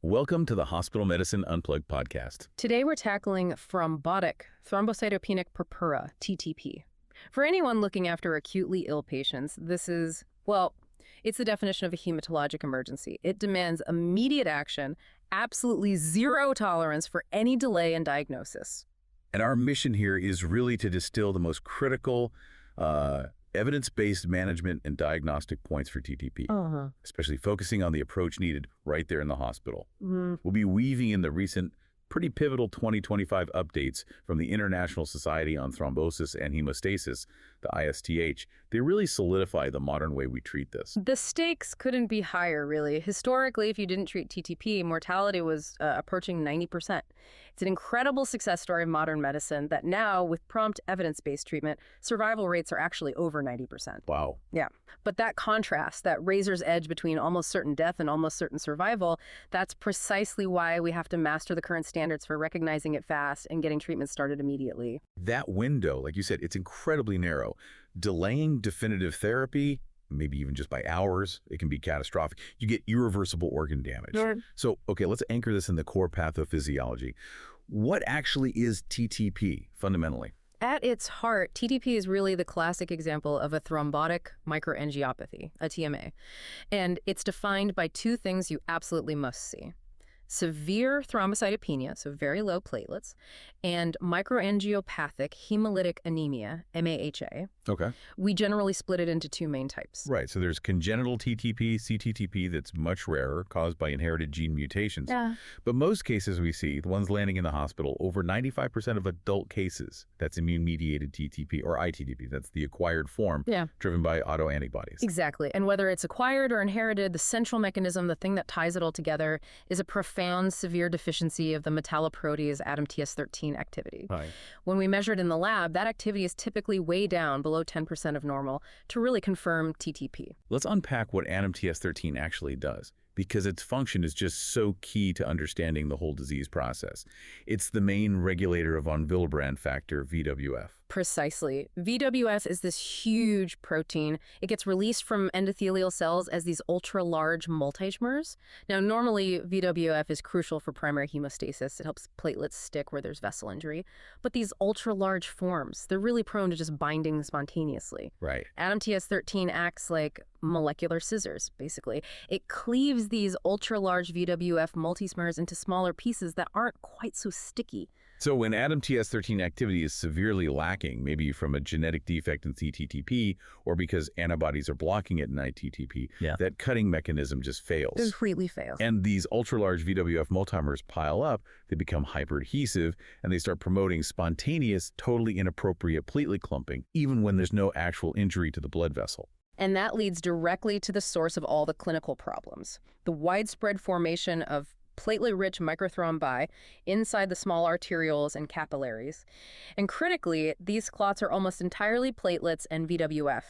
Welcome to the Hospital Medicine Unplugged podcast. Today we're tackling thrombotic, thrombocytopenic purpura, TTP. For anyone looking after acutely ill patients, this is, well, it's the definition of a hematologic emergency. It demands immediate action, absolutely zero tolerance for any delay in diagnosis. And our mission here is really to distill the most critical evidence-based management and diagnostic points for TTP, especially focusing on the approach needed right there in the hospital. We'll be weaving in the recent, pretty pivotal 2025 updates from the International Society on Thrombosis and Hemostasis, the ISTH. They really solidify the modern way we treat this. The stakes couldn't be higher, really. Historically, if you didn't treat TTP, mortality was approaching 90%. It's an incredible success story of modern medicine that now, with prompt evidence-based treatment, survival rates are actually over 90%. Wow. Yeah. But that contrast, that razor's edge between almost certain death and almost certain survival, that's precisely why we have to master the current standards for recognizing it fast and getting treatment started immediately. That window, like you said, it's incredibly narrow. Delaying definitive therapy, maybe even just by hours, it can be catastrophic. You get irreversible organ damage. Sure. So, okay, let's anchor this in the core pathophysiology. What actually is TTP, fundamentally? At its heart, TTP is really the classic example of a thrombotic microangiopathy, a TMA. And it's defined by two things you absolutely must see: severe thrombocytopenia, so very low platelets, and microangiopathic hemolytic anemia, MAHA. Okay. We generally split it into two main types. Right, so there's congenital TTP, cTTP, that's much rarer, caused by inherited gene mutations. Yeah. But most cases we see, the ones landing in the hospital, over 95% of adult cases, that's immune-mediated TTP, or iTTP, that's the acquired form, driven by autoantibodies. Exactly. And whether it's acquired or inherited, the central mechanism, the thing that ties it all together, is a profound severe deficiency of the metalloprotease ADAMTS13 activity. Right. When we measure it in the lab, that activity is typically way down, below 10% of normal, to really confirm TTP. Let's unpack what ADAMTS13 actually does, because its function is just so key to understanding the whole disease process. It's the main regulator of von Willebrand factor, VWF. Precisely. VWF is this huge protein. It gets released from endothelial cells as these ultra-large multimers. Now, normally, VWF is crucial for primary hemostasis. It helps platelets stick where there's vessel injury. But these ultra-large forms, they're really prone to just binding spontaneously. Right. ADAMTS13 acts like molecular scissors, basically. It cleaves these ultra-large VWF multimers into smaller pieces that aren't quite so sticky. So when ADAMTS13 activity is severely lacking, maybe from a genetic defect in cTTP or because antibodies are blocking it in iTTP, that cutting mechanism just fails. It completely fails. And these ultra-large VWF multimers pile up, they become hyperadhesive, and they start promoting spontaneous, totally inappropriate platelet clumping, even when there's no actual injury to the blood vessel. And that leads directly to the source of all the clinical problems: the widespread formation of platelet-rich microthrombi inside the small arterioles and capillaries. And critically, these clots are almost entirely platelets and VWF.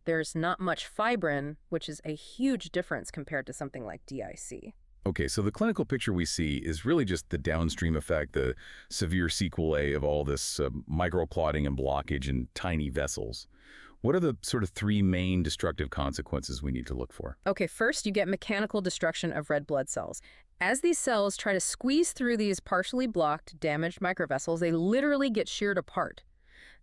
There's not much fibrin, which is a huge difference compared to something like DIC. Okay, so the clinical picture we see is really just the downstream effect, the severe sequelae of all this microclotting and blockage in tiny vessels. What are the sort of three main destructive consequences we need to look for? Okay, first you get mechanical destruction of red blood cells. As these cells try to squeeze through these partially blocked, damaged microvessels, they literally get sheared apart.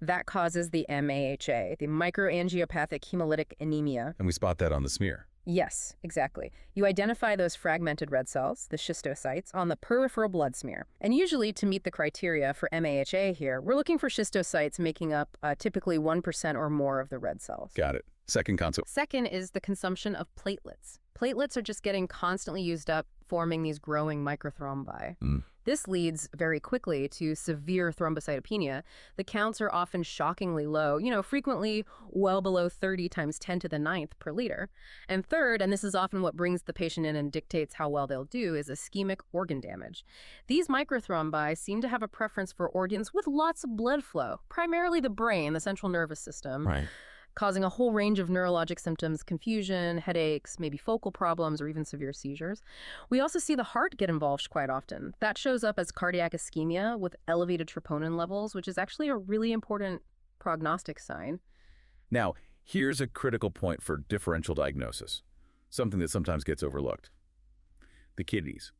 That causes the MAHA, the microangiopathic hemolytic anemia. And we spot that on the smear. Yes, exactly. You identify those fragmented red cells, the schistocytes, on the peripheral blood smear. And usually, to meet the criteria for MAHA here, we're looking for schistocytes making up typically 1% or more of the red cells. Got it. Second consequence. Second is the consumption of platelets. Platelets are just getting constantly used up, forming these growing microthrombi. This leads very quickly to severe thrombocytopenia. The counts are often shockingly low, frequently well below 30 times 10 to the 9th per liter. And third, and this is often what brings the patient in and dictates how well they'll do, is ischemic organ damage. These microthrombi seem to have a preference for organs with lots of blood flow, primarily the brain, the central nervous system. Right. Causing a whole range of neurologic symptoms: confusion, headaches, maybe focal problems, or even severe seizures. We also see the heart get involved quite often. That shows up as cardiac ischemia with elevated troponin levels, which is actually a really important prognostic sign. Now, here's a critical point for differential diagnosis, something that sometimes gets overlooked. The kidneys.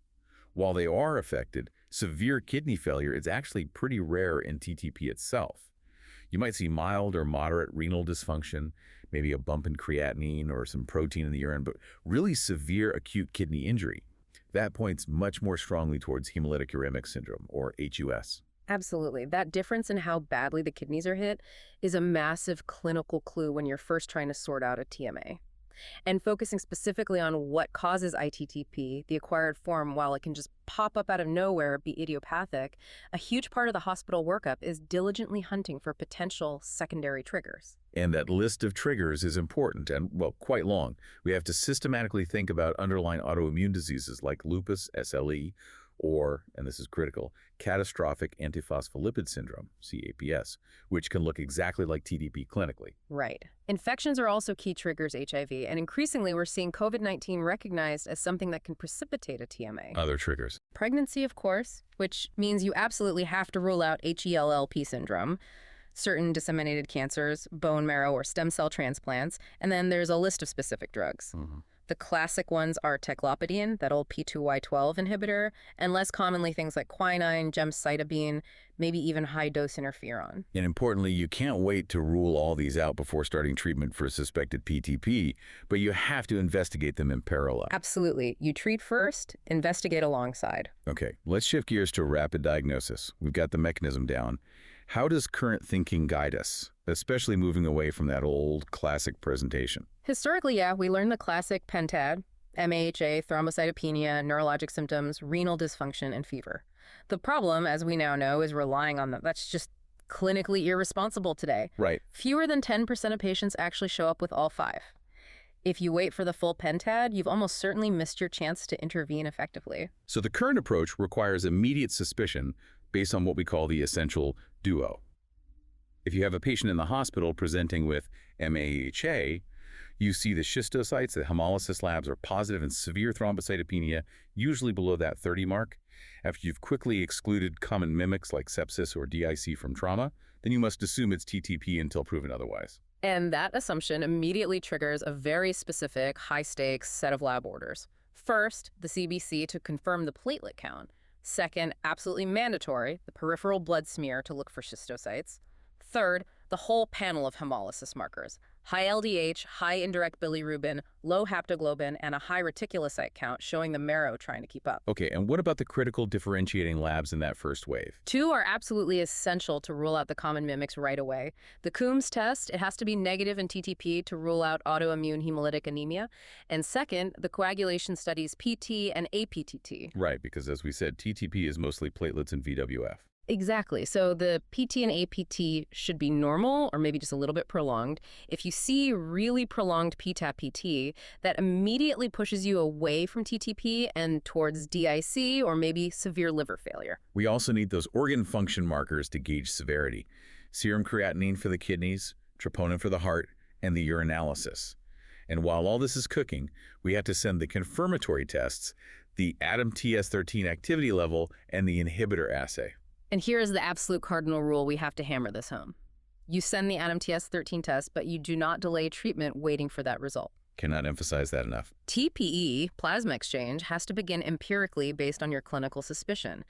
While they are affected, severe kidney failure is actually pretty rare in TTP itself. You might see mild or moderate renal dysfunction, maybe a bump in creatinine or some protein in the urine, but really severe acute kidney injury. That points much more strongly towards hemolytic uremic syndrome, or HUS. Absolutely. That difference in how badly the kidneys are hit is a massive clinical clue when you're first trying to sort out a TMA. And focusing specifically on what causes iTTP, the acquired form, while it can just pop up out of nowhere, be idiopathic, a huge part of the hospital workup is diligently hunting for potential secondary triggers. And that list of triggers is important and, well, quite long. We have to systematically think about underlying autoimmune diseases like lupus, SLE, or, and this is critical, catastrophic antiphospholipid syndrome, CAPS, which can look exactly like TTP clinically. Right. Infections are also key triggers HIV, and increasingly we're seeing COVID-19 recognized as something that can precipitate a TMA. Other triggers. Pregnancy, of course, which means you absolutely have to rule out HELLP syndrome, certain disseminated cancers, bone marrow or stem cell transplants, and then there's a list of specific drugs. The classic ones are teclopidine, that old P2Y12 inhibitor, and less commonly things like quinine, gemcitabine, maybe even high-dose interferon. And importantly, you can't wait to rule all these out before starting treatment for suspected PTP, but you have to investigate them in parallel. Absolutely. You treat first, investigate alongside. Okay, let's shift gears to rapid diagnosis. We've got the mechanism down. How does current thinking guide us, especially moving away from that old classic presentation? Historically, yeah, we learned the classic pentad, MAHA, thrombocytopenia, neurologic symptoms, renal dysfunction, and fever. The problem, as we now know, is relying on them. That's just clinically irresponsible today. Right. Fewer than 10% of patients actually show up with all five. If you wait for the full pentad, you've almost certainly missed your chance to intervene effectively. So the current approach requires immediate suspicion based on what we call the essential duo. If you have a patient in the hospital presenting with MAHA, you see the schistocytes, the hemolysis labs are positive in severe thrombocytopenia, usually below that 30 mark. After you've quickly excluded common mimics like sepsis or DIC from trauma, then you must assume it's TTP until proven otherwise. And that assumption immediately triggers a very specific, high-stakes set of lab orders. First, the CBC to confirm the platelet count. Second, absolutely mandatory, the peripheral blood smear to look for schistocytes. Third, the whole panel of hemolysis markers, high LDH, high indirect bilirubin, low haptoglobin, and a high reticulocyte count showing the marrow trying to keep up. Okay, and what about the critical differentiating labs in that first wave? Two are absolutely essential to rule out the common mimics right away. The Coombs test, it has to be negative in TTP to rule out autoimmune hemolytic anemia. And second, the coagulation studies PT and APTT. Right, because as we said, TTP is mostly platelets and VWF. Exactly. So the PT and APT should be normal or maybe just a little bit prolonged. If you see really prolonged PTAP-PT, that immediately pushes you away from TTP and towards DIC or maybe severe liver failure. We also need those organ function markers to gauge severity. Serum creatinine for the kidneys, troponin for the heart, and the urinalysis. And while all this is cooking, we have to send the confirmatory tests, the ADAM-TS13 activity level, and the inhibitor assay. And here is the absolute cardinal rule we have to hammer this home. You send the ADAM-TS13 test, but you do not delay treatment waiting for that result. Cannot emphasize that enough. TPE, plasma exchange, has to begin empirically based on your clinical suspicion.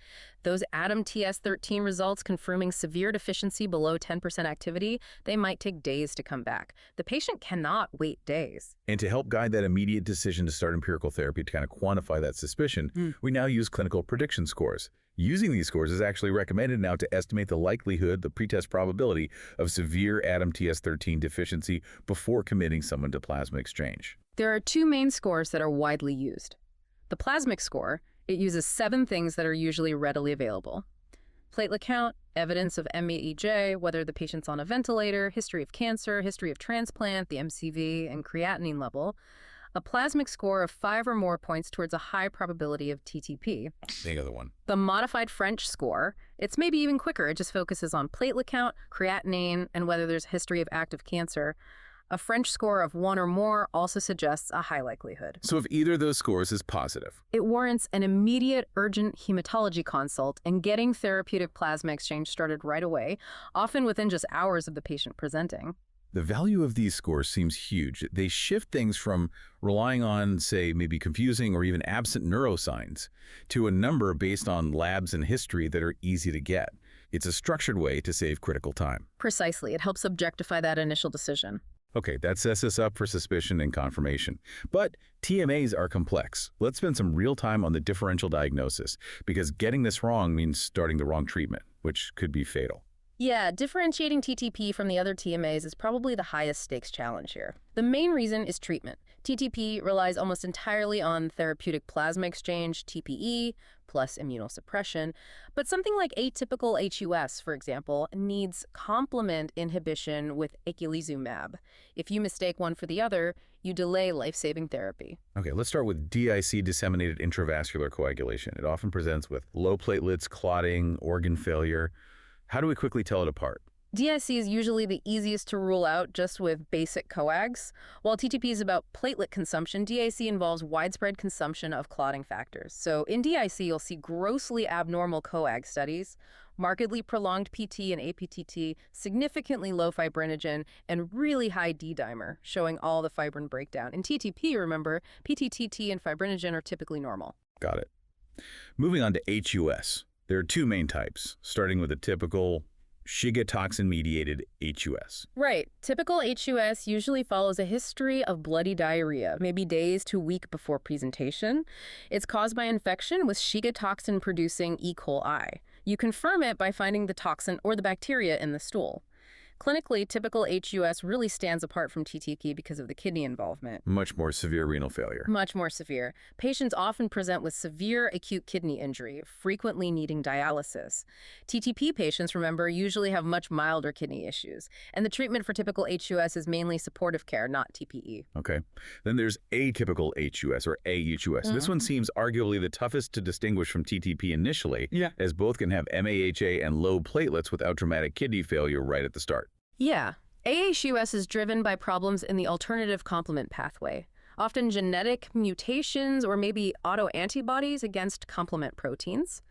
Those ADAM-TS13 results confirming severe deficiency below 10% activity, they might take days to come back. The patient cannot wait days. And to help guide that immediate decision to start empirical therapy to kind of quantify that suspicion, we now use clinical prediction scores. Using these scores is actually recommended now to estimate the likelihood, the pretest probability of severe ADAM-TS13 deficiency before committing someone to plasma exchange. There are two main scores that are widely used. The plasmic score, it uses 7 things that are usually readily available. Platelet count, evidence of MEJ, whether the patient's on a ventilator, history of cancer, history of transplant, the MCV, and creatinine level. A plasmic score of 5 or more points towards a high probability of TTP. The other one. The modified French score, it's maybe even quicker. It just focuses on platelet count, creatinine, and whether there's a history of active cancer. A French score of 1 or more also suggests a high likelihood. So if either of those scores is positive, it warrants an immediate, urgent hematology consult and getting therapeutic plasma exchange started right away, often within just hours of the patient presenting. The value of these scores seems huge. They shift things from relying on, say, maybe confusing or even absent neurosigns to a number based on labs and history that are easy to get. It's a structured way to save critical time. Precisely. It helps objectify that initial decision. Okay, that sets us up for suspicion and confirmation. But TMAs are complex. Let's spend some real time on the differential diagnosis, because getting this wrong means starting the wrong treatment, which could be fatal. Yeah, differentiating TTP from the other TMAs is probably the highest stakes challenge here. The main reason is treatment. TTP relies almost entirely on therapeutic plasma exchange, TPE, plus immunosuppression, but something like atypical HUS, for example, needs complement inhibition with Caplacizumab. If you mistake one for the other, you delay life-saving therapy. Okay, let's start with DIC disseminated intravascular coagulation. It often presents with low platelets, clotting, organ failure. How do we quickly tell it apart? DIC is usually the easiest to rule out just with basic coags. While TTP is about platelet consumption, DIC involves widespread consumption of clotting factors. So in DIC, you'll see grossly abnormal coag studies, markedly prolonged PT and APTT, significantly low fibrinogen, and really high D-dimer, showing all the fibrin breakdown. In TTP, remember, PTTT and fibrinogen are typically normal. Got it. Moving on to HUS. There are two main types, starting with a typical Shiga toxin-mediated HUS. Right. Typical HUS usually follows a history of bloody diarrhea, maybe days to a week before presentation. It's caused by infection with Shiga toxin-producing E. coli. You confirm it by finding the toxin or the bacteria in the stool. Clinically, typical HUS really stands apart from TTP because of the kidney involvement. Much more severe renal failure. Much more severe. Patients often present with severe acute kidney injury, frequently needing dialysis. TTP patients, remember, usually have much milder kidney issues. And the treatment for typical HUS is mainly supportive care, not TPE. Okay. Then there's atypical HUS, or AHUS. This one seems arguably the toughest to distinguish from TTP initially, as both can have MAHA and low platelets without dramatic kidney failure right at the start. Yeah. AHUS is driven by problems in the alternative complement pathway, often genetic mutations or maybe autoantibodies against complement proteins.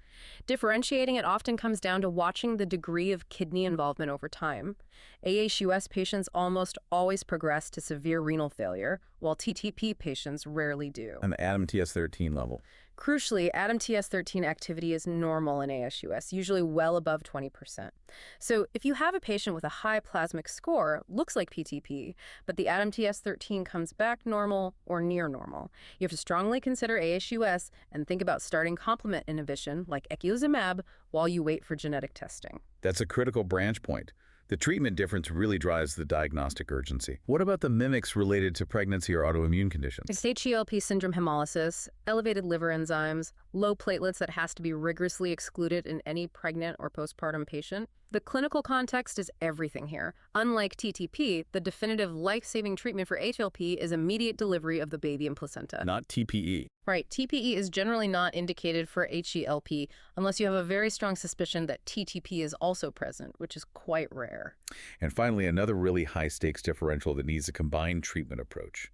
Differentiating it often comes down to watching the degree of kidney involvement over time. AHUS patients almost always progress to severe renal failure, while TTP patients rarely do. And the ADAM-TS13 level. Crucially, ADAM-TS13 activity is normal in AHUS, usually well above 20%. So if you have a patient with a high plasmic score, looks like PTP, but the ADAM-TS13 comes back normal or near normal, you have to strongly consider AHUS and think about starting complement inhibition like eculizumab while you wait for genetic testing. That's a critical branch point. The treatment difference really drives the diagnostic urgency. What about the mimics related to pregnancy or autoimmune conditions? H-ELP syndrome hemolysis, elevated liver enzymes, low platelets that has to be rigorously excluded in any pregnant or postpartum patient. The clinical context is everything here. Unlike TTP, the definitive life-saving treatment for HLP is immediate delivery of the baby and placenta. Not TPE. Right. TPE is generally not indicated for HELP unless you have a very strong suspicion that TTP is also present, which is quite rare. And finally, another really high-stakes differential that needs a combined treatment approach.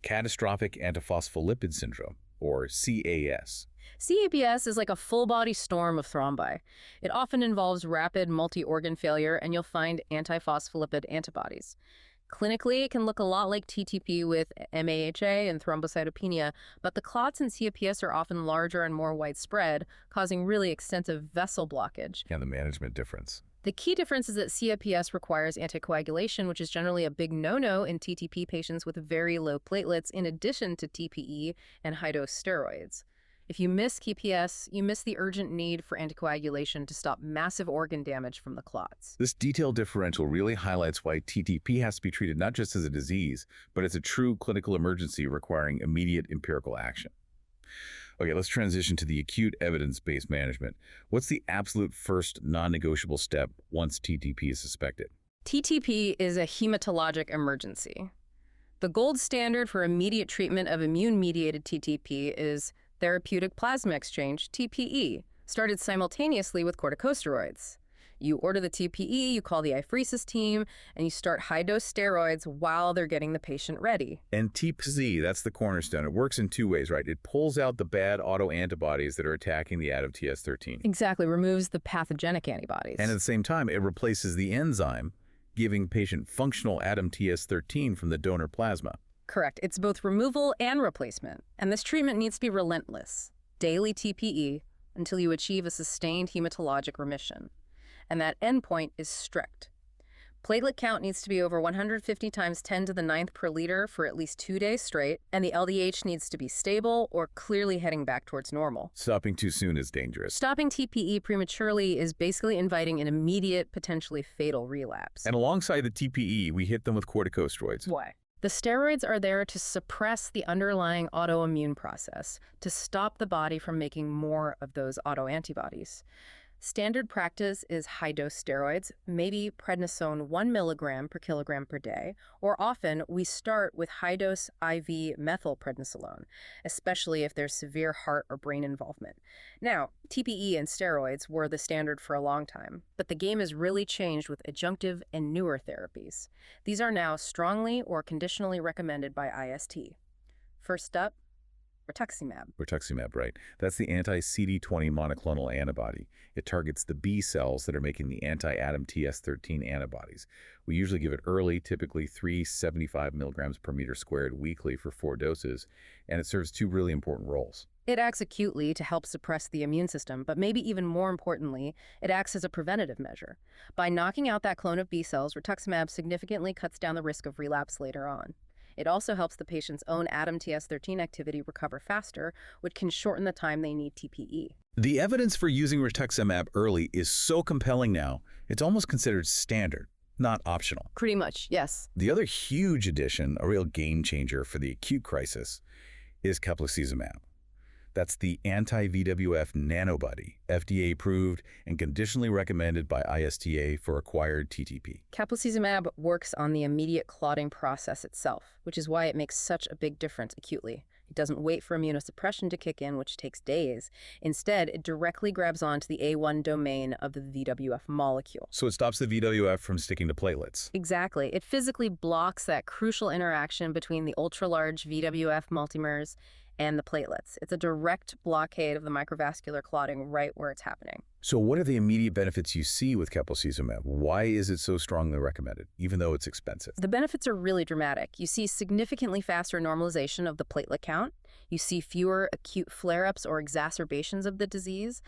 Catastrophic antiphospholipid syndrome, or CAS. CAPS is like a full-body storm of thrombi. It often involves rapid multi-organ failure, and you'll find antiphospholipid antibodies. Clinically, it can look a lot like TTP with MAHA and thrombocytopenia, but the clots in CAPS are often larger and more widespread, causing really extensive vessel blockage. And the management difference. The key difference is that CAPS requires anticoagulation, which is generally a big no-no in TTP patients with very low platelets, in addition to TPE and high-dose steroids. If you miss CAPS, you miss the urgent need for anticoagulation to stop massive organ damage from the clots. This detailed differential really highlights why TTP has to be treated not just as a disease, but as a true clinical emergency requiring immediate empirical action. Okay, let's transition to the acute evidence-based management. What's the absolute first non-negotiable step once TTP is suspected? TTP is a hematologic emergency. The gold standard for immediate treatment of immune-mediated TTP is therapeutic plasma exchange, TPE, started simultaneously with corticosteroids. You order the TPE, you call the apheresis team, and you start high-dose steroids while they're getting the patient ready. And TPZ, that's the cornerstone. It works in two ways, right? It pulls out the bad autoantibodies that are attacking the ADAM-TS13. Exactly, removes the pathogenic antibodies. And at the same time, it replaces the enzyme, giving patient functional ADAM-TS13 from the donor plasma. Correct. It's both removal and replacement. And this treatment needs to be relentless. Daily TPE until you achieve a sustained hematologic remission. And that endpoint is strict. Platelet count needs to be over 150 times 10 to the 9th per liter for at least 2 days straight, and the LDH needs to be stable or clearly heading back towards normal. Stopping too soon is dangerous. Stopping TPE prematurely is basically inviting an immediate, potentially fatal relapse. And alongside the TPE, we hit them with corticosteroids. Why? The steroids are there to suppress the underlying autoimmune process, to stop the body from making more of those autoantibodies. Standard practice is high-dose steroids, maybe prednisone 1 milligram per kilogram per day, or often we start with high-dose IV methylprednisolone, especially if there's severe heart or brain involvement. Now, TPE and steroids were the standard for a long time, but the game has really changed with adjunctive and newer therapies. These are now strongly or conditionally recommended by ISTH. First up, rituximab. Rituximab, right. That's the anti-CD20 monoclonal antibody. It targets the B cells that are making the anti-ADAM-TS13 antibodies. We usually give it early, typically 375 milligrams per meter squared weekly for 4 doses, and it serves 2 really important roles. It acts acutely to help suppress the immune system, but maybe even more importantly, it acts as a preventative measure. By knocking out that clone of B cells, rituximab significantly cuts down the risk of relapse later on. It also helps the patient's own ADAM-TS13 activity recover faster, which can shorten the time they need TPE. The evidence for using rituximab early is so compelling now, it's almost considered standard, not optional. Pretty much, yes. The other huge addition, a real game changer for the acute crisis, is Caplacizumab. That's the anti-VWF nanobody, FDA approved and conditionally recommended by ISTH for acquired TTP. Caplacizumab works on the immediate clotting process itself, which is why it makes such a big difference acutely. It doesn't wait for immunosuppression to kick in, which takes days. Instead, it directly grabs onto the A1 domain of the VWF molecule. So it stops the VWF from sticking to platelets. Exactly. It physically blocks that crucial interaction between the ultra-large VWF multimers and the platelets. It's a direct blockade of the microvascular clotting right where it's happening. So what are the immediate benefits you see with Caplacizumab? Why is it so strongly recommended, even though it's expensive? The benefits are really dramatic. You see significantly faster normalization of the platelet count. You see fewer acute flare-ups or exacerbations of the disease.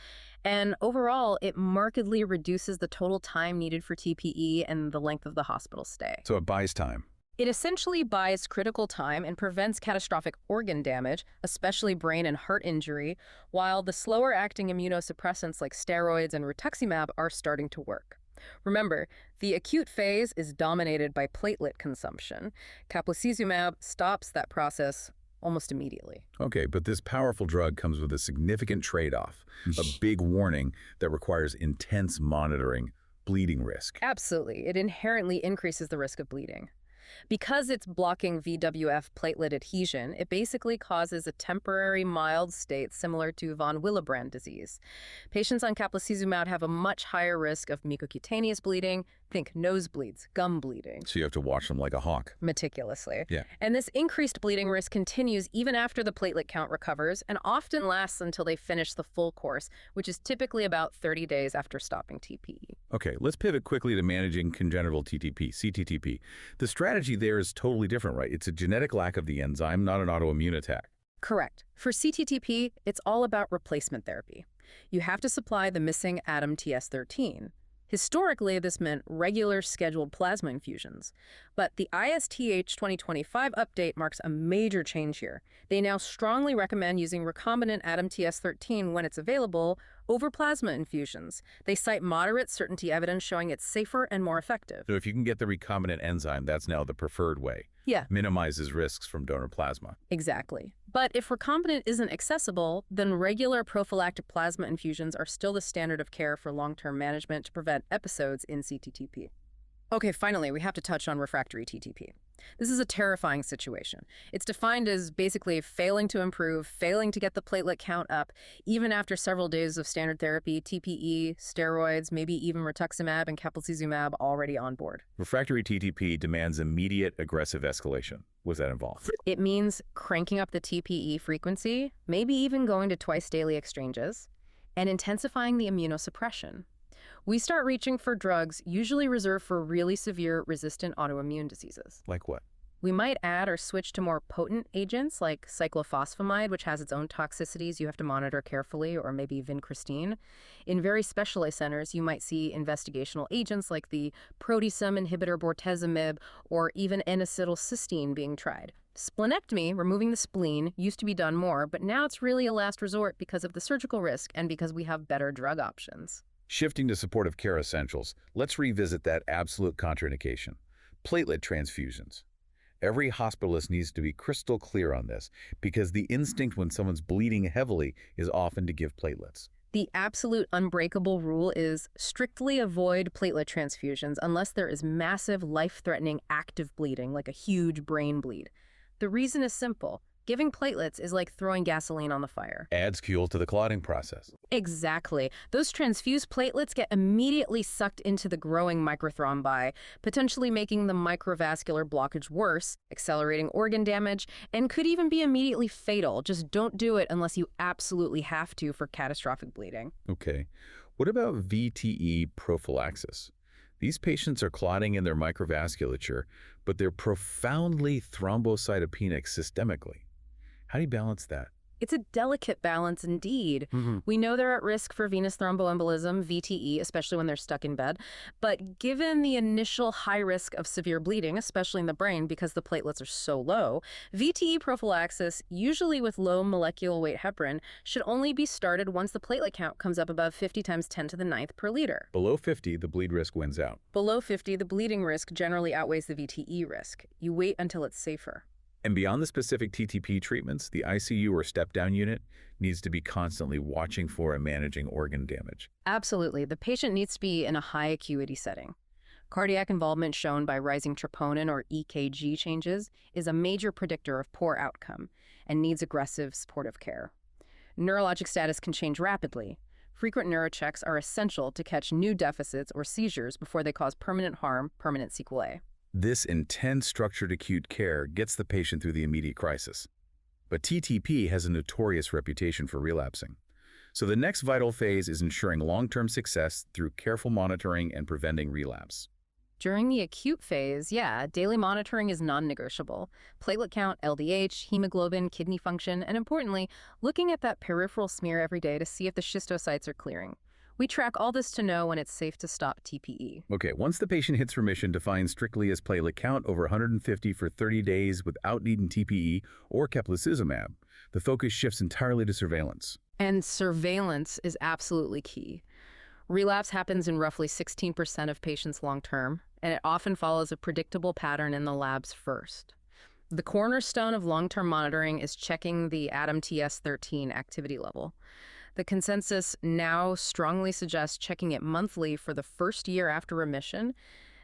And overall, it markedly reduces the total time needed for TPE and the length of the hospital stay. So it buys time. It essentially buys critical time and prevents catastrophic organ damage, especially brain and heart injury, while the slower-acting immunosuppressants like steroids and rituximab are starting to work. Remember, the acute phase is dominated by platelet consumption. Caplacizumab stops that process almost immediately. Okay, but this powerful drug comes with a significant trade-off, a big warning that requires intense monitoring, bleeding risk. Absolutely. It inherently increases the risk of bleeding. Because it's blocking VWF platelet adhesion, it basically causes a temporary mild state similar to von Willebrand disease. Patients on Caplacizumab have a much higher risk of mucocutaneous bleeding, think nosebleeds, gum bleeding. So you have to watch them like a hawk. Meticulously. Yeah. And this increased bleeding risk continues even after the platelet count recovers and often lasts until they finish the full course, which is typically about 30 days after stopping TPE. Okay, let's pivot quickly to managing congenital TTP, cTTP. The strategy there is totally different, right? It's a genetic lack of the enzyme, not an autoimmune attack. Correct. For cTTP, it's all about replacement therapy. You have to supply the missing ADAM-TS13. Historically, this meant regular scheduled plasma infusions. But the ISTH 2025 update marks a major change here. They now strongly recommend using recombinant ADAM-TS13 when it's available over plasma infusions. They cite moderate certainty evidence showing it's safer and more effective. So if you can get the recombinant enzyme, that's now the preferred way. Yeah. Minimizes risks from donor plasma. Exactly. But if recombinant isn't accessible, then regular prophylactic plasma infusions are still the standard of care for long-term management to prevent episodes in cTTP. Okay, finally, we have to touch on refractory TTP. This is a terrifying situation. It's defined as basically failing to improve, failing to get the platelet count up, even after several days of standard therapy, TPE, steroids, maybe even rituximab and caplacizumab already on board. Refractory TTP demands immediate aggressive escalation. What does that involve? It means cranking up the TPE frequency, maybe even going to twice-daily exchanges, and intensifying the immunosuppression. we start reaching for drugs usually reserved for really severe resistant autoimmune diseases. Like what? We might add or switch to more potent agents like cyclophosphamide, which has its own toxicities you have to monitor carefully, or maybe vincristine. In very specialized centers, you might see investigational agents like the proteasome inhibitor bortezomib or even N-acetylcysteine being tried. Splenectomy, removing the spleen, used to be done more, but now it's really a last resort because of the surgical risk and because we have better drug options. Shifting to supportive care essentials, let's revisit that absolute contraindication: platelet transfusions. Every hospitalist needs to be crystal clear on this, because the instinct when someone's bleeding heavily is often to give platelets. The absolute unbreakable rule is strictly avoid platelet transfusions unless there is massive, life-threatening active bleeding, like a huge brain bleed. The reason is simple. Giving platelets is like throwing gasoline on the fire. Adds fuel to the clotting process. Exactly. Those transfused platelets get immediately sucked into the growing microthrombi, potentially making the microvascular blockage worse, accelerating organ damage, and could even be immediately fatal. Just don't do it unless you absolutely have to for catastrophic bleeding. Okay. What about VTE prophylaxis? These patients are clotting in their microvasculature, but they're profoundly thrombocytopenic systemically. How do you balance that? It's a delicate balance indeed. We know they're at risk for venous thromboembolism, VTE, especially when they're stuck in bed. But given the initial high risk of severe bleeding, especially in the brain because the platelets are so low, VTE prophylaxis, usually with low molecular weight heparin, should only be started once the platelet count comes up above 50 times 10 to the 9th per liter. Below 50, the bleed risk wins out. Below 50, the bleeding risk generally outweighs the VTE risk. You wait until it's safer. And beyond the specific TTP treatments, the ICU or step-down unit needs to be constantly watching for and managing organ damage. Absolutely. The patient needs to be in a high acuity setting. Cardiac involvement shown by rising troponin or EKG changes is a major predictor of poor outcome and needs aggressive supportive care. Neurologic status can change rapidly. Frequent neurochecks are essential to catch new deficits or seizures before they cause permanent harm, permanent sequelae. This intense structured acute care gets the patient through the immediate crisis. But TTP has a notorious reputation for relapsing. So the next vital phase is ensuring long-term success through careful monitoring and preventing relapse. During the acute phase, daily monitoring is non-negotiable. Platelet count, LDH, hemoglobin, kidney function, and importantly, looking at that peripheral smear every day to see if the schistocytes are clearing. We track all this to know when it's safe to stop TPE. Okay, once the patient hits remission defined strictly as platelet count over 150 for 30 days without needing TPE or Caplacizumab, the focus shifts entirely to surveillance. And surveillance is absolutely key. Relapse happens in roughly 16% of patients long-term, and it often follows a predictable pattern in the labs first. The cornerstone of long-term monitoring is checking the ADAM-TS13 activity level. The consensus now strongly suggests checking it monthly for the first year after remission,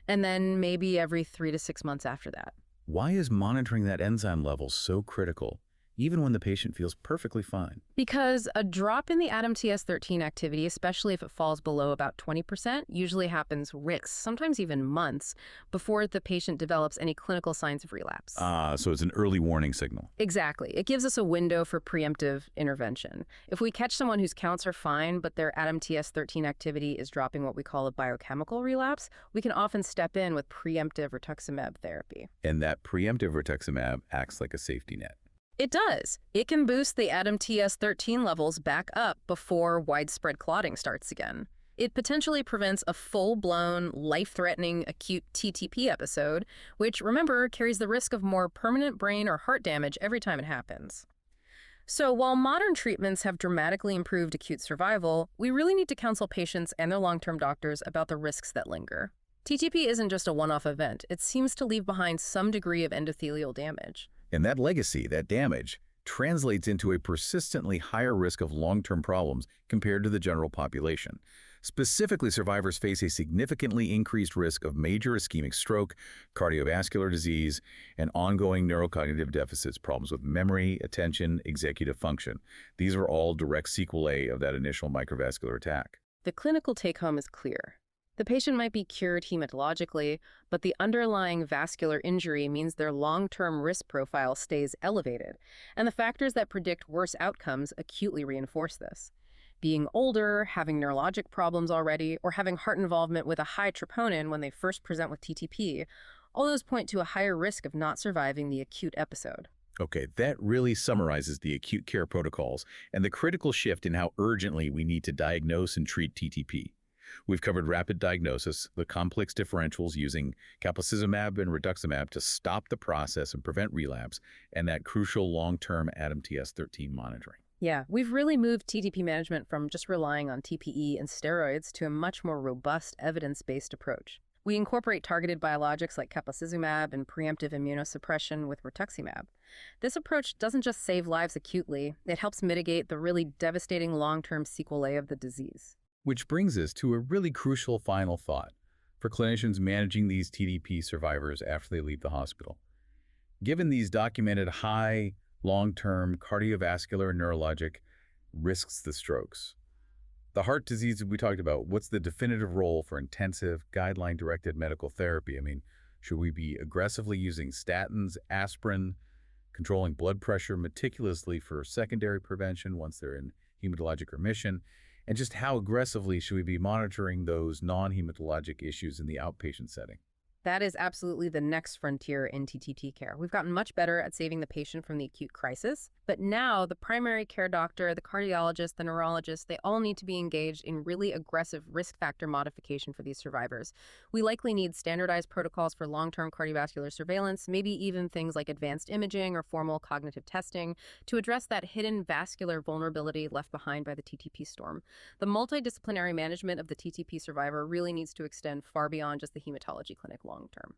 and then maybe every 3 to 6 months after that. Why is monitoring that enzyme level so critical, even when the patient feels perfectly fine? Because a drop in the ADAM-TS13 activity, especially if it falls below about 20%, usually happens weeks, sometimes even months, before the patient develops any clinical signs of relapse. So it's an early warning signal. Exactly. It gives us a window for preemptive intervention. If we catch someone whose counts are fine, but their ADAM-TS13 activity is dropping what we call a biochemical relapse, we can often step in with preemptive rituximab therapy. And that preemptive rituximab acts like a safety net. It does. It can boost the ADAM-TS13 levels back up before widespread clotting starts again. It potentially prevents a full-blown, life-threatening acute TTP episode, which, remember, carries the risk of more permanent brain or heart damage every time it happens. So while modern treatments have dramatically improved acute survival, we really need to counsel patients and their long-term doctors about the risks that linger. TTP isn't just a one-off event. It seems to leave behind some degree of endothelial damage. And that legacy, that damage, translates into a persistently higher risk of long-term problems compared to the general population. Specifically, survivors face a significantly increased risk of major ischemic stroke, cardiovascular disease, and ongoing neurocognitive deficits, problems with memory, attention, executive function. These are all direct sequelae of that initial microvascular attack. The clinical take-home is clear. The patient might be cured hematologically, but the underlying vascular injury means their long-term risk profile stays elevated, and the factors that predict worse outcomes acutely reinforce this. being older, having neurologic problems already, or having heart involvement with a high troponin when they first present with TTP, all those point to a higher risk of not surviving the acute episode. Okay, that really summarizes the acute care protocols and the critical shift in how urgently we need to diagnose and treat TTP. We've covered rapid diagnosis, the complex differentials using caplacizumab and rituximab to stop the process and prevent relapse, and that crucial long-term ADAM-TS13 monitoring. Yeah, we've really moved TTP management from just relying on TPE and steroids to a much more robust, evidence-based approach. We incorporate targeted biologics like caplacizumab and preemptive immunosuppression with rituximab. This approach doesn't just save lives acutely, it helps mitigate the really devastating long-term sequelae of the disease. Which brings us to a really crucial final thought for clinicians managing these TTP survivors after they leave the hospital. Given these documented high, long-term cardiovascular and neurologic risks, the strokes, the heart disease we talked about, what's the definitive role for intensive, guideline-directed medical therapy? I mean, should we be aggressively using statins, aspirin, controlling blood pressure meticulously for secondary prevention once they're in hematologic remission? And just how aggressively should we be monitoring those non-hematologic issues in the outpatient setting? That is absolutely the next frontier in TTP care. We've gotten much better at saving the patient from the acute crisis, but now the primary care doctor, the cardiologist, the neurologist, they all need to be engaged in really aggressive risk factor modification for these survivors. We likely need standardized protocols for long-term cardiovascular surveillance, maybe even things like advanced imaging or formal cognitive testing to address that hidden vascular vulnerability left behind by the TTP storm. The multidisciplinary management of the TTP survivor really needs to extend far beyond just the hematology clinic long-term.